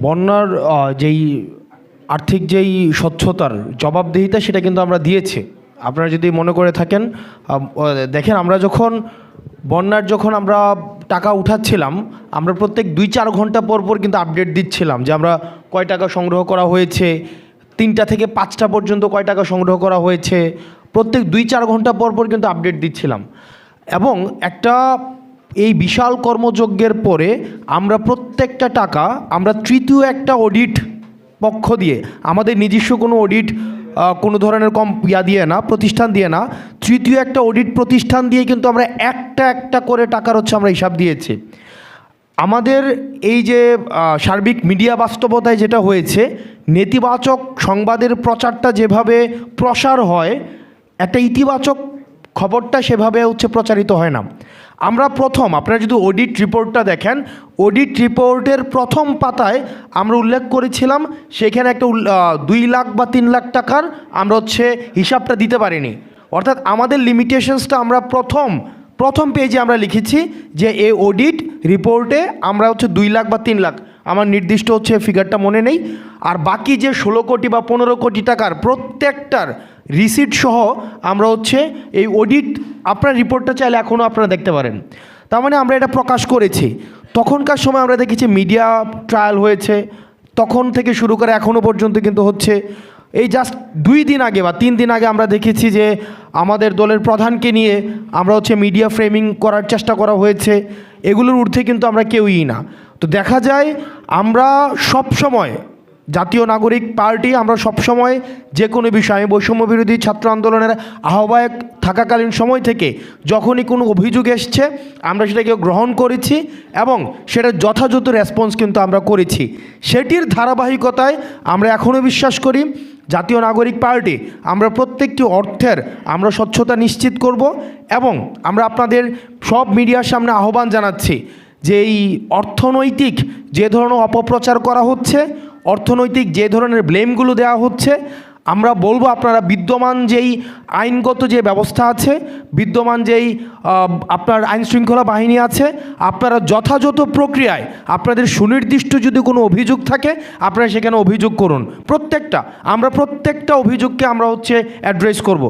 বন্যার যেই আর্থিক যেই স্বচ্ছতার জবাবদিহিতা সেটা কিন্তু আমরা দিয়েছি। আপনারা যদি মনে করে থাকেন, দেখেন আমরা যখন আমরা টাকা উঠাচ্ছিলাম, আমরা প্রত্যেক 2-4 ঘন্টা পর পর কিন্তু আপডেট দিচ্ছিলাম যে আমরা কয় টাকা সংগ্রহ করা হয়েছে, 3টা থেকে 5টা পর্যন্ত কয় টাকা সংগ্রহ করা হয়েছে, প্রত্যেক 2-4 ঘন্টা পর পর কিন্তু আপডেট দিচ্ছিলাম। এবং এই বিশাল কর্মযজ্ঞের পরে আমরা প্রত্যেকটা টাকা আমরা তৃতীয় একটা অডিট পক্ষ দিয়ে, আমাদের নিজস্ব কোনো অডিট কোনো ধরনের প্রতিষ্ঠান দিয়ে না, তৃতীয় একটা অডিট প্রতিষ্ঠান দিয়ে কিন্তু আমরা একটা করে টাকার আমরা হিসাব দিয়েছি। আমাদের এই যে সার্বিক মিডিয়া বাস্তবতায় যেটা হয়েছে, নেতিবাচক সংবাদের প্রচারটা যেভাবে প্রসার হয়, একটা ইতিবাচক খবরটা সেভাবে প্রচারিত হয় না। আমরা আপনারা যদি অডিট রিপোর্টটা দেখেন, অডিট রিপোর্টের প্রথম পাতায় আমরা উল্লেখ করেছিলাম সেখানে একটা 2 লাখ বা 3 লাখ টাকার আমরা হিসাবটা দিতে পারিনি। অর্থাৎ আমাদের লিমিটেশনসটা আমরা প্রথম পেজে আমরা লিখেছি যে এই অডিট রিপোর্টে আমরা 2 লাখ বা 3 লাখ, আমার নির্দিষ্ট ফিগারটা মনে নেই, আর বাকি যে 16 কোটি বা 15 কোটি টাকার প্রত্যেকটার রিসিট সহ আমরা এই অডিট, আপনার রিপোর্টটা চাইলে এখনও আপনারা দেখতে পারেন। তার মানে আমরা এটা প্রকাশ করেছি। তখনকার সময় আমরা দেখেছি মিডিয়া ট্রায়াল হয়েছে, তখন থেকে শুরু করে এখনও পর্যন্ত কিন্তু এই জাস্ট 2 দিন আগে বা 3 দিন আগে আমরা দেখেছি যে আমাদের দলের প্রধানকে নিয়ে আমরা মিডিয়া ফ্রেমিং করার চেষ্টা করা হয়েছে। এগুলোর ঊর্ধ্বে কিন্তু আমরা কেউই না। তো দেখা যায় আমরা সবসময় জাতীয় নাগরিক পার্টি, আমরা সবসময় যে কোনো বিষয়ে, বৈষম্য বিরোধী ছাত্র আন্দোলনের আহ্বায়ক থাকাকালীন সময় থেকে যখনই কোনো অভিযোগ এসছে আমরা সেটাকে গ্রহণ করেছি এবং সেটার যথাযথ রেসপন্স কিন্তু আমরা করেছি। সেটির ধারাবাহিকতায় আমরা এখনও বিশ্বাস করি জাতীয় নাগরিক পার্টি আমরা প্রত্যেকটি অর্থের আমরা স্বচ্ছতা নিশ্চিত করব। এবং আমরা আপনাদের সব মিডিয়ার সামনে আহ্বান জানাচ্ছি যে এই অর্থনৈতিক যে ধরনের অপপ্রচার করা হচ্ছে, অর্থনৈতিক যে ধরনের ব্লেমগুলো দেওয়া হচ্ছে, আমরা বলবো আপনারা বিদ্যমান যেই আইনগত যে ব্যবস্থা আছে, বিদ্যমান যেই আপনার আইনশৃঙ্খলা বাহিনী আছে, আপনারা যথাযথ প্রক্রিয়ায় আপনাদের সুনির্দিষ্ট যদি কোনো অভিযোগ থাকে আপনারা সেখানে অভিযোগ করুন। আমরা প্রত্যেকটা অভিযোগকে আমরা অ্যাড্রেস করব।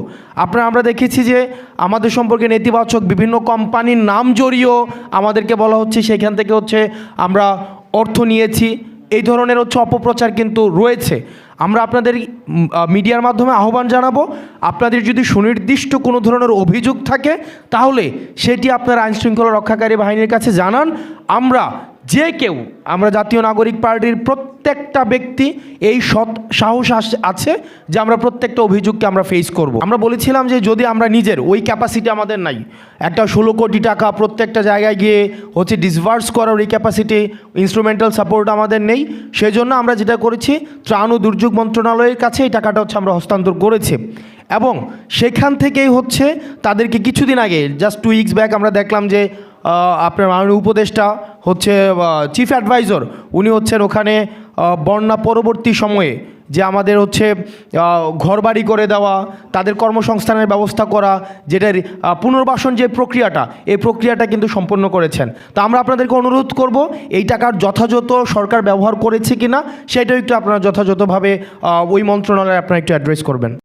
আমরা দেখেছি যে আমাদের সম্পর্কে নেতিবাচক বিভিন্ন কোম্পানির নাম জড়িয়েও আমাদেরকে বলা হচ্ছে সেখান থেকে আমরা অর্থ নিয়েছি। এই ধরনের অপপ্রচার কিন্তু রয়েছে। আমরা আপনাদের মিডিয়ার মাধ্যমে আহ্বান জানাবো, আপনাদের যদি সুনির্দিষ্ট কোনো ধরনের অভিযোগ থাকে তাহলে সেটি আপনার আইনশৃঙ্খলা রক্ষাকারী বাহিনীর কাছে জানান। আমরা জাতীয় নাগরিক পার্টির প্রত্যেকটা ব্যক্তি এই সাহস আছে যে আমরা প্রত্যেকটা অভিযোগকে আমরা ফেস করব। আমরা বলেছিলাম যে যদি আমরা নিজের ওই ক্যাপাসিটি আমাদের নাই, একটা 16 কোটি টাকা প্রত্যেকটা জায়গায় গিয়ে ডিসবার্স করার ওই ক্যাপাসিটি, ইনস্ট্রুমেন্টাল সাপোর্ট আমাদের নেই। সেজন্য আমরা যেটা করেছি, ত্রাণ ও দুর্যোগ মন্ত্রণালয়ের কাছে এই টাকাটা আমরা হস্তান্তর করেছি এবং সেখান থেকেই তাদেরকে কিছুদিন আগে জাস্ট 2 উইকস ব্যাক আমরা দেখলাম যে আপনার মাননীয় উপদেষ্টা চিফ অ্যাডভাইজার উনি ওখানে বন্যা পরবর্তী সময়ে যে আমাদের ঘরবাড়ি করে দেওয়া, তাদের কর্মসংস্থানের ব্যবস্থা করা, যেটার পুনর্বাসন যে প্রক্রিয়াটা, এই প্রক্রিয়াটা কিন্তু সম্পন্ন করেছেন। তা আমরা আপনাদেরকে অনুরোধ করব এই টাকার যথাযথ সরকার ব্যবহার করেছে কিনা সেটাও একটু আপনারা যথাযথভাবে ওই মন্ত্রণালয়ে আপনারা একটু অ্যাড্রেস করবেন।